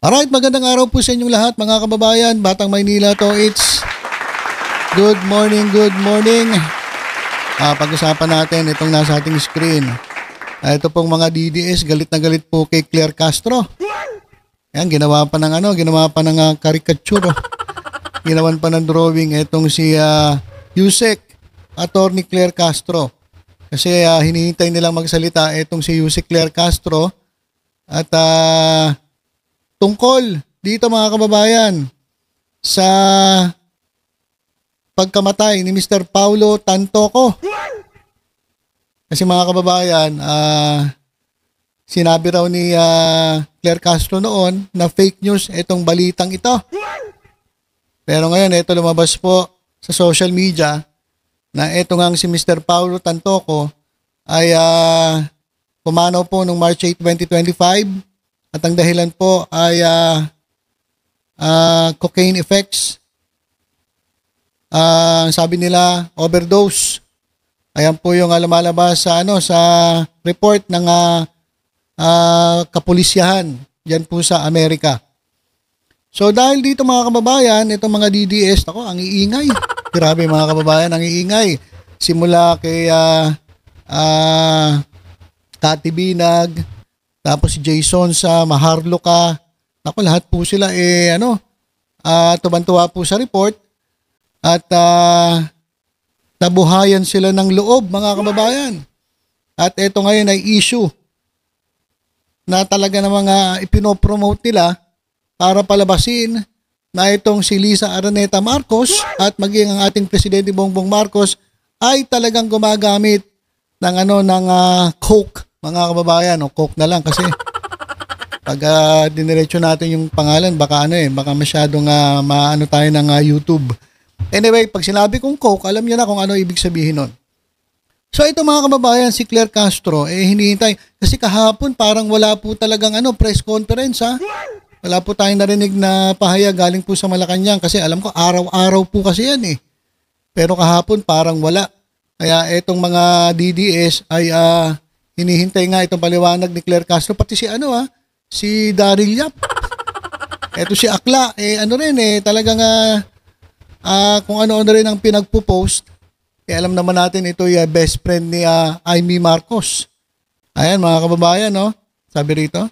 Alright, magandang araw po sa inyong lahat mga kababayan. Batang Maynila to, it's good morning, good morning. Pag-usapan natin itong nasa ating screen. Ito pong mga DDS, galit na galit po kay Claire Castro. Ayan, ginawa pa ng caricature. Ginawan pa ng drawing itong si Yusek, Attorney Claire Castro. Kasi hinihintay nilang magsalita itong si Yusek Claire Castro. At tungkol dito mga kababayan sa pagkamatay ni Mr. Paulo Tantoco. Kasi mga kababayan, sinabi raw ni Claire Castro noon na fake news itong balitang ito. Pero ngayon, ito lumabas po sa social media na ito ngang si Mr. Paulo Tantoco ay pumanaw po noong March 8, 2025 at ang dahilan po ay cocaine effects. Sabi nila, overdose. Ayan po yung lumalabas sa sa report ng kapulisyahan diyan po sa Amerika. So dahil dito mga kababayan, itong mga DDS, ang iingay. Grabe mga kababayan, ang iingay. Simula kay Kati Binag, tapos si Jason sa Maharlika. Lahat po sila tuwan-tuwa po sa report at nabuhayan sila ng loob mga kababayan. At ito ngayon ay issue na talaga na mga ipinopromote nila para palabasin na itong si Liza Araneta Marcos at maging ang ating Presidente Bongbong Marcos ay talagang gumagamit ng coke mga kababayan. Coke na lang kasi pag diniretso natin yung pangalan baka baka masyadong maano tayo ng YouTube. Anyway, pag sinabi kong coke, alam niyo na kung ano ibig sabihin nun. So ito mga kababayan, si Claire Castro, hinihintay. Kasi kahapon parang wala po talagang press conference Wala po tayong narinig na pahayag galing po sa Malacanang. Kasi alam ko, araw-araw po kasi yan Pero kahapon parang wala. Kaya itong mga DDS ay hinihintay nga itong paliwanag ni Claire Castro. Pati si si Daryl Yap. Ito si Akla, talagang kung ano-ano rin ang pinagpo-post, alam naman natin ito yung best friend ni Amy Marcos. Ayan mga kababayan, sabi rito,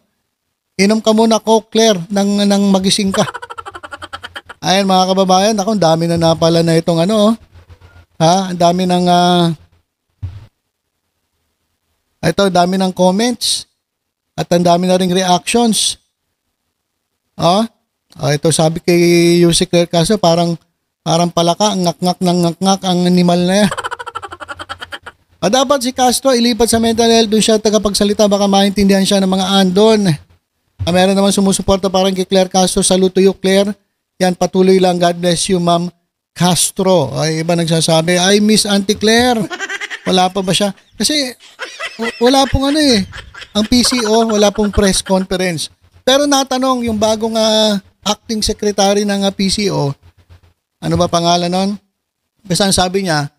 inom ka muna Coke, Claire, nang magising ka. Ayan mga kababayan, ang dami na napala na itong ang dami ng dami ng comments at ang dami na ring reactions. Ito sabi kay Yusek Claire Castro, parang palaka, ngak-ngak ng ngak-ngak ang animal na yan. Dapat si Castro ilipat sa mental health, doon siya tagapagsalita, baka maintindihan siya ng mga andon. Meron naman sumusuporta parang kay Claire Castro, salute to you Claire. Yan, patuloy lang, God bless you Ma'am Castro. Ay, iba nagsasabi, I miss Auntie Claire. Wala pa ba siya? Kasi wala pong ang PCO, wala pong press conference. Pero natanong yung bagong acting secretary ng PCO, ano ba pangalan nun? Basta ang sabi niya,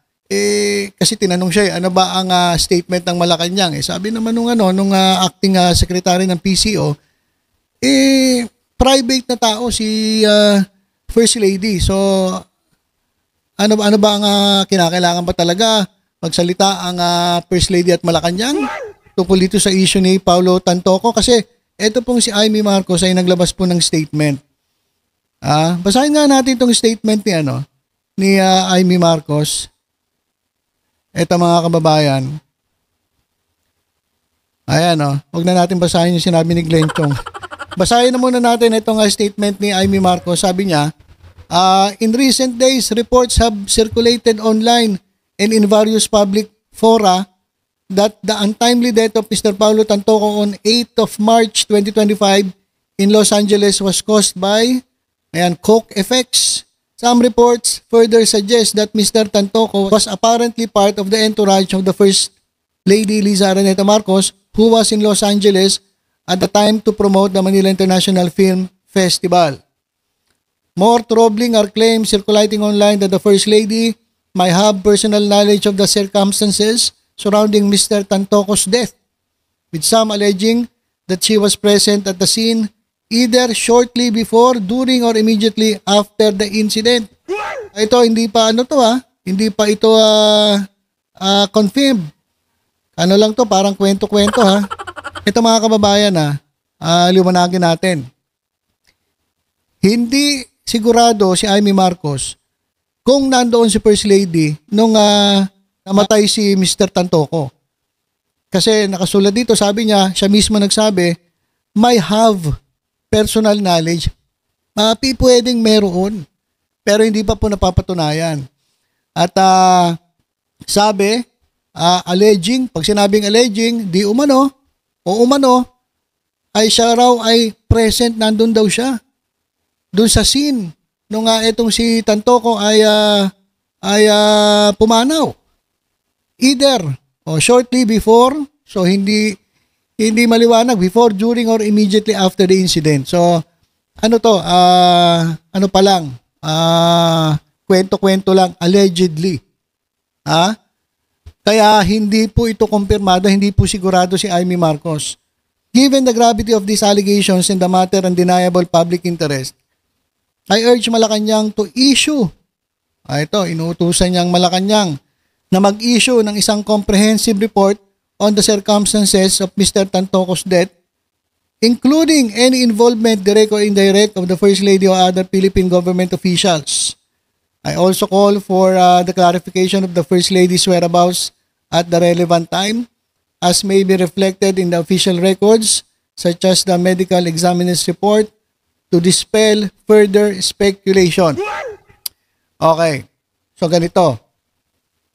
kasi tinanong siya, ano ba ang statement ng Malacanang? Sabi naman nung acting secretary ng PCO, private na tao si First Lady. So, ano ba ang kinakailangan ba talaga magsalita ang First Lady at Malacanang tungkol dito sa issue ni Paulo Tantoco? Kasi ito pong si Amy Marcos ay naglabas po ng statement. Basahin nga natin itong statement ni Amy Marcos. Ito mga kababayan. Ayan huwag na natin basahin yung sinabi ni Glenn Chong. Basahin na muna natin itong statement ni Amy Marcos. Sabi niya, in recent days, reports have circulated online and in various public fora that the untimely death of Mr. Paulo Tantoco on 8th of March 2025 in Los Angeles was caused by coke effects. Some reports further suggest that Mr. Tantoco was apparently part of the entourage of the First Lady Liza Araneta Marcos, who was in Los Angeles at the time to promote the Manila International Film Festival. More troubling are claims circulating online that the First Lady might have personal knowledge of the circumstances surrounding Mr. Tantoco's death, with some alleging that she was present at the scene either shortly before, during, or immediately after the incident. Ito, hindi pa hindi pa ito confirmed. Ano lang to, parang kwento-kwento ha. Ito mga kababayan liwanagin natin. Hindi sigurado si Amy Marcos kung nandoon si First Lady nung namatay si Mr. Tantoco. Kasi nakasulat dito, sabi niya, siya mismo nagsabi, may have personal knowledge. Pwedeng meron, pero hindi pa po napapatunayan. At sabi, alleging, pag sinabing alleging, di umano, o umano, ay siya raw ay present, nandun daw siya. Doon sa scene, nung itong si Tantoco ay pumanaw. Either, o shortly before, so hindi maliwanag, before, during, or immediately after the incident. So, ano to, ano pa lang, kwento-kwento lang, allegedly. Kaya hindi po ito kumpirmado, hindi po sigurado si Amy Marcos. Given the gravity of these allegations and the matter undeniable public interest, I urge Malacanang to issue, inuutusan niyang Malacanang na mag-issue ng isang comprehensive report on the circumstances of Mr. Tantoco's death, including any involvement, direct or indirect, of the First Lady or other Philippine government officials. I also call for the clarification of the First Lady's whereabouts at the relevant time, as may be reflected in the official records, such as the medical examiner's report, to dispel further speculation. Okay, so ganito.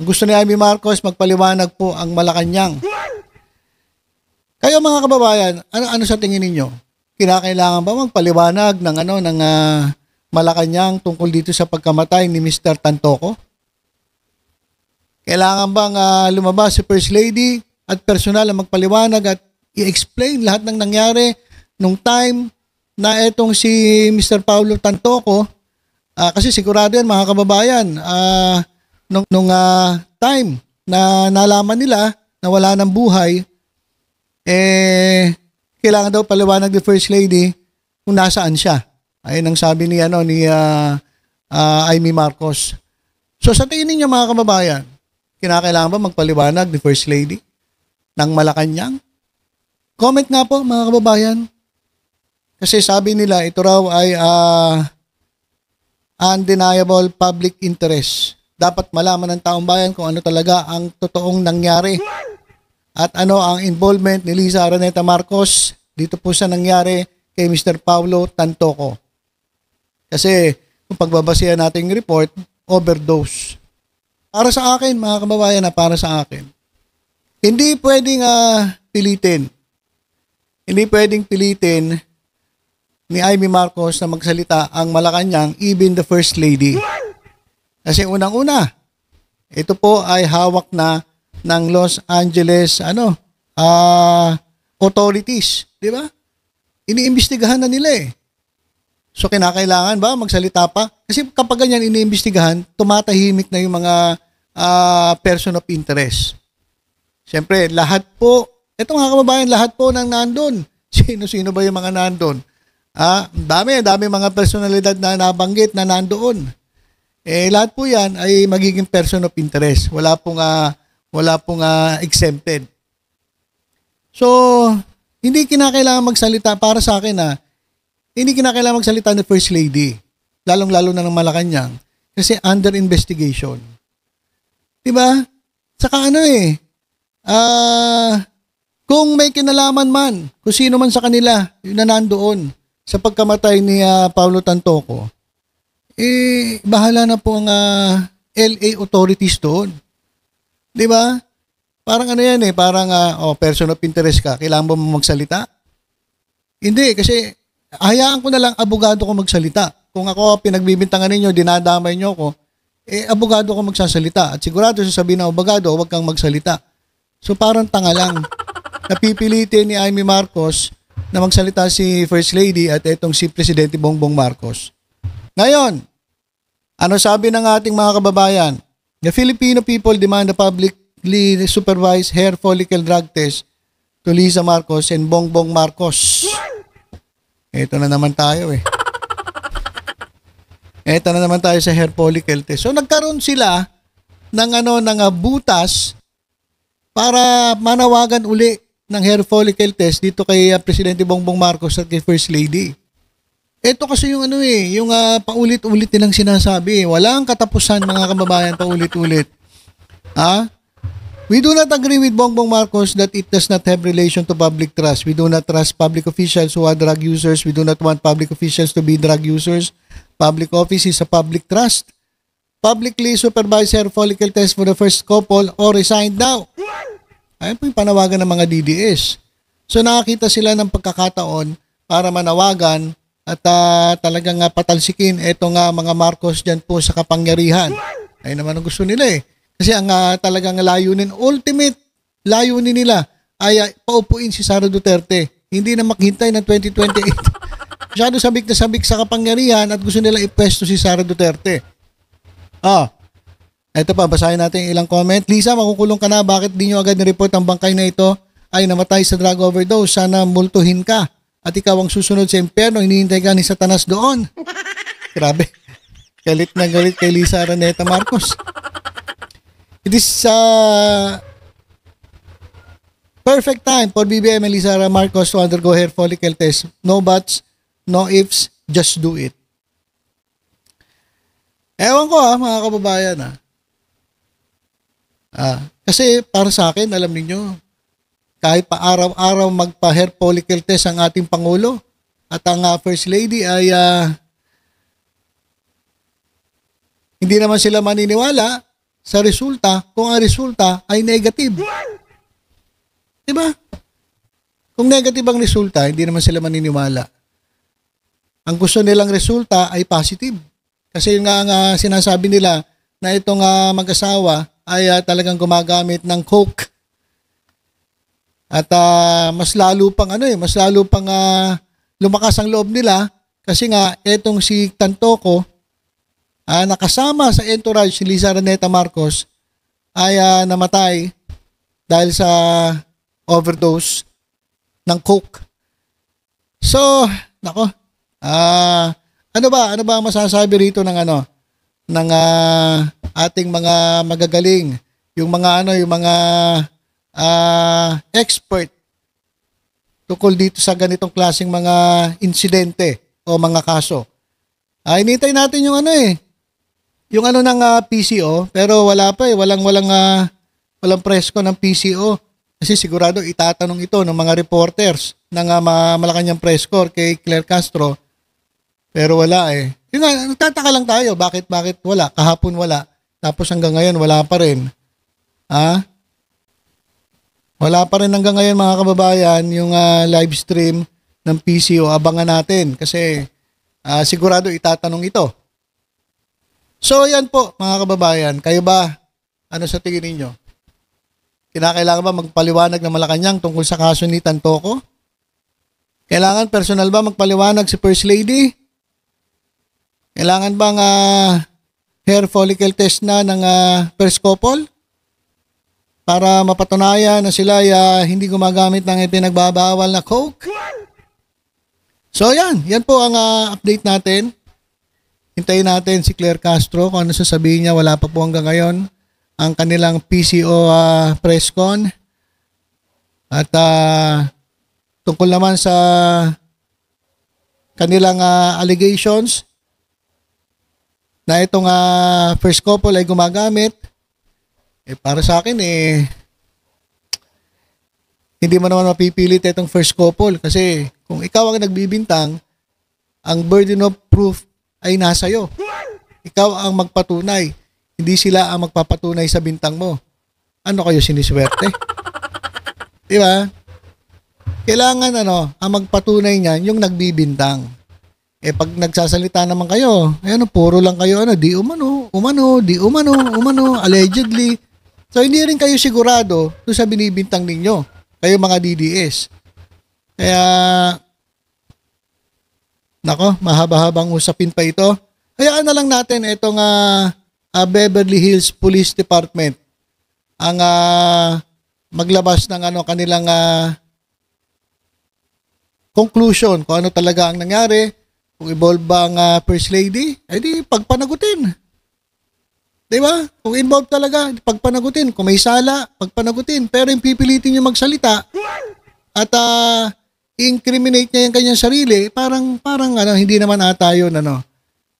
Gusto ni Amy Marcos magpaliwanag po ang Malacanang. Kayo mga kababayan, ano sa tingin ninyo? Kinakailangan ba magpaliwanag ng Malacanang tungkol dito sa pagkamatay ni Mr. Tantoco? Kailangan bang lumabas si First Lady at personal ang magpaliwanag at i-explain lahat ng nangyari nung time na etong si Mr. Paulo Tantoco? Kasi sigurado yan mga kababayan, nung time na nalaman nila na wala ng buhay, kailangan daw paliwanag ni First Lady kung nasaan siya. Ayun ang sabi ni Amy Marcos. So sa tingin niyo mga kababayan, kinakailangan ba magpaliwanag ni First Lady ng Malacanang? Comment nga po mga kababayan. Kasi sabi nila ito raw ay undeniable public interest. Dapat malaman ng taong bayan kung ano talaga ang totoong nangyari at ano ang involvement ni Liza Araneta Marcos dito po sa nangyari kay Mr. Paulo Tantoco. Kasi kung pagbabasihan natin yung report, overdose. Para sa akin, mga kababayan, para sa akin, hindi pwedeng pilitin. Hindi pwedeng pilitin ni Amy Marcos na magsalita ang Malacanang, even the First Lady. Kasi unang-una, ito po ay hawak na ng Los Angeles authorities, di ba? Iniimbestigahan na nila eh. So kinakailangan ba magsalita pa? Kasi kapag ganyan iniimbestigahan, tumatahimik na yung mga person of interest. Siyempre, lahat po, ito mga kababayan, lahat po nang nandun. Sino-sino ba yung mga nandun? Dami mga personalidad na nabanggit na nandoon. Lahat po yan ay magiging person of interest. Wala pong exempted. So, hindi kinakailangan magsalita para sa akin hindi kinakailangan magsalita ni First Lady. Lalong-lalo na ng Malacanang. Kasi under investigation. Diba? Saka kung may kinalaman man, kung sino man sa kanila, yung na nandoon sa pagkamatay ni Paulo Tantoco, bahala na po ang LA authorities doon. Di ba? Parang yan parang person of interest ka, kailangan ba mo magsalita? Hindi, kasi hayaan ko na lang abogado ko magsalita. Kung ako pinagbibintangan ninyo, dinadamay nyo ko, abogado ko magsasalita. At sigurado sasabihin ng abogado, huwag kang magsalita. So parang tanga lang. Napipilitin ni Amy Marcos na magsalita si First Lady at itong si Presidente Bongbong Marcos. Ngayon, ano sabi ng ating mga kababayan? The Filipino people demand a publicly supervised hair follicle drug test to Liza Marcos and Bongbong Marcos. Ito na naman tayo eh. Ito na naman tayo sa hair follicle test. So nagkaroon sila ng butas para manawagan uli ng hair follicle test dito kay Presidente Bongbong Marcos at kay First Lady. Ito kasi yung yung paulit-ulit nilang sinasabi. Walang katapusan mga kababayan, paulit-ulit. We do not agree with Bongbong Marcos that it does not have relation to public trust. We do not trust public officials who are drug users. We do not want public officials to be drug users. Public office is a public trust. Publicly supervised hair follicle test for the first couple or resign now. Ayan po yung panawagan ng mga DDS. So nakakita sila ng pagkakataon para manawagan at talagang patalsikin itong mga Marcos dyan po sa kapangyarihan. Ayun naman ang gusto nila eh. Kasi ang talagang layunin, ultimate layunin nila ay paupuin si Sara Duterte. Hindi na maghintay ng 2028. Masyado sabik na sabik sa kapangyarihan at gusto nila ipwesto si Sara Duterte. Ito pa, basahin natin ilang comment. Lisa, makukulong ka na. Bakit di nyo agad nireport ang bangkay na ito ay namatay sa drug overdose? Sana multuhin ka. At ikaw ang susunod sa impyerno. Hinihintay ka ni Satanas doon. Grabe. Galit na galit kay Lisa Araneta Marcos. It is perfect time for BBM and Lisa Marcos to undergo hair follicle test. No buts, no ifs, just do it. Ewan ko mga kababayan kasi para sa akin, alam niyo, kahit pa araw-araw magpa-hair follicle test ang ating Pangulo at ang First Lady ay hindi naman sila maniniwala sa resulta kung ang resulta ay negative. Diba? Kung negative ang resulta, hindi naman sila maniniwala. Ang gusto nilang resulta ay positive. Kasi yung nga sinasabi nila na itong mag-asawa ay talagang gumagamit ng coke. At mas lalo pang lumakas ang loob nila kasi nga itong si Tantoco nakasama sa entourage ni Lisa Araneta Marcos ay namatay dahil sa overdose ng coke. So, nako. Ano ba ang masasabi rito ng ating mga magagaling, yung mga expert tungkol dito sa ganitong klaseng mga insidente o mga kaso. Hinintay natin yung ng PCO, pero wala pa walang presko ng PCO kasi sigurado itatanong ito ng mga reporters ng Malacanang press corps kay Claire Castro. Pero wala Yung nagtataka lang tayo, bakit wala? Kahapon wala. Tapos hanggang ngayon wala pa rin. Wala pa rin hanggang ngayon mga kababayan yung live stream ng PCO. Abangan natin kasi sigurado itatanong ito. So yan po mga kababayan. Kayo ba? Ano sa tingin ninyo? Kinakailangan ba magpaliwanag ng Malacanang tungkol sa kaso ni Tantoco? Kailangan personal ba magpaliwanag si First Lady? Kailangan bang hair follicle test na ng first couple? Para mapatunayan na sila ay hindi gumagamit ng ipinagbabawal na coke? So yan po ang update natin. Hintayin natin si Claire Castro kung ano sasabihin niya. Wala pa po hanggang ngayon ang kanilang PCO press con. At tungkol naman sa kanilang allegations na itong first couple ay gumagamit, para sa akin hindi mo naman mapipilit itong first couple kasi kung ikaw ang nagbibintang, ang burden of proof ay nasa'yo. Ikaw ang magpatunay, hindi sila ang magpapatunay sa bintang mo. Ano kayo siniswerte? Diba? Kailangan ang magpatunay niyan yung nagbibintang. Pag nagsasalita naman kayo, puro lang kayo, di umano, allegedly. So, hindi rin kayo sigurado doon sa binibintang ninyo, kayo mga DDS. Kaya, nako, mahaba-habang usapin pa ito. Hayaan na lang natin itong Beverly Hills Police Department ang maglabas ng kanilang conclusion kung ano talaga ang nangyari, kung involved ba ang First Lady, di pagpanagutin. Diba? Kung involved talaga, pagpanagutin. Kung may sala, pagpanagutin. Pero yung pipilitin niyo magsalita at i-incriminate niya yung kanyang sarili, parang hindi naman ata yun,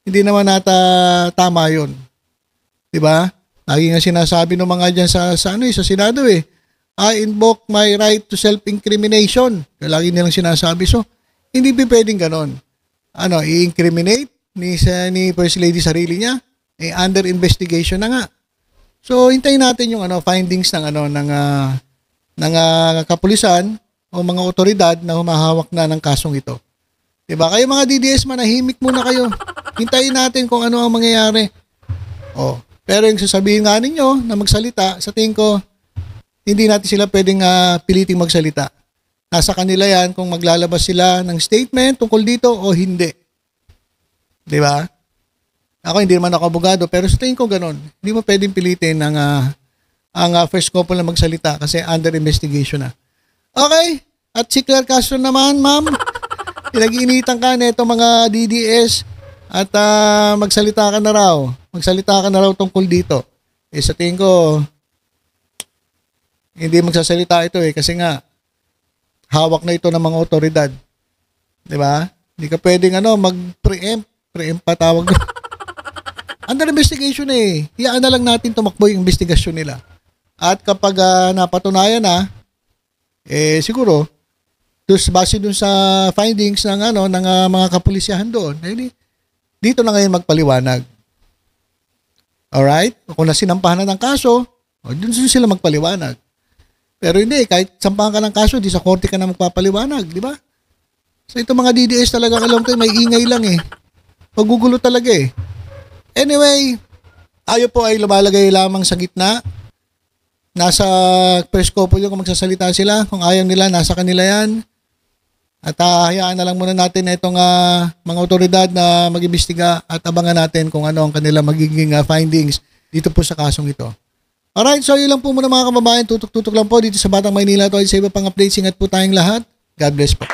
hindi naman ata tama yun. Diba? Lagi nga sinasabi ng mga dyan sa Senado I invoke my right to self-incrimination. Lagi nilang sinasabi. So, hindi pwedeng ganon. I-incriminate ni First Lady sarili niya, under investigation na nga. So, hintayin natin yung findings ng kapulisan o mga otoridad na humahawak na ng kasong ito. Diba? Kayo mga DDS, manahimik muna kayo. Hintayin natin kung ano ang mangyayari. Pero yung sasabihin nga ninyo na magsalita, sa tingin ko, hindi natin sila pwedeng piliting magsalita. Nasa kanila yan kung maglalabas sila ng statement tungkol dito o hindi. Diba? Ako hindi naman ako abogado, pero sa tingin ko ganon. Hindi mo pwedeng pilitin ang first couple na magsalita kasi under investigation na. Okay. At si Claire Castro naman, ma'am, pinag-iinitan ka na itong mga DDS at magsalita ka na raw. Magsalita ka na raw tungkol dito. Sa tingin ko, hindi magsasalita ito kasi nga, hawak na ito ng mga otoridad. Diba? Hindi ka pwedeng mag-preempt. Preempt pa tawag doon. Under investigation Hiyaan na lang natin tumakbo yung investigasyon nila. At kapag napatunayan na, siguro, base dun sa findings ng mga kapulisyahan doon, dito na ngayon magpaliwanag. Alright? Kung nasinampahan na ng kaso, dun sila magpaliwanag. Pero hindi, kahit sampahan ka ng kaso, di sa korte ka na magpapaliwanag, di ba? So ito mga DDS talaga alam ko, may ingay lang Magugulo talaga Anyway, tayo po ay lumalagay lamang sa gitna. Nasa first couple yung kung magsasalita sila. Kung ayaw nila, nasa kanila yan. At hayaan na lang muna natin na itong mga otoridad na mag-imbestiga at abangan natin kung ano ang kanila magiging findings dito po sa kasong ito. Alright, so yun lang po muna mga kababayan. Tutok-tutok lang po dito sa Batang Maynila. Ito ay sa iba pang updates. Ingat po tayong lahat. God bless po.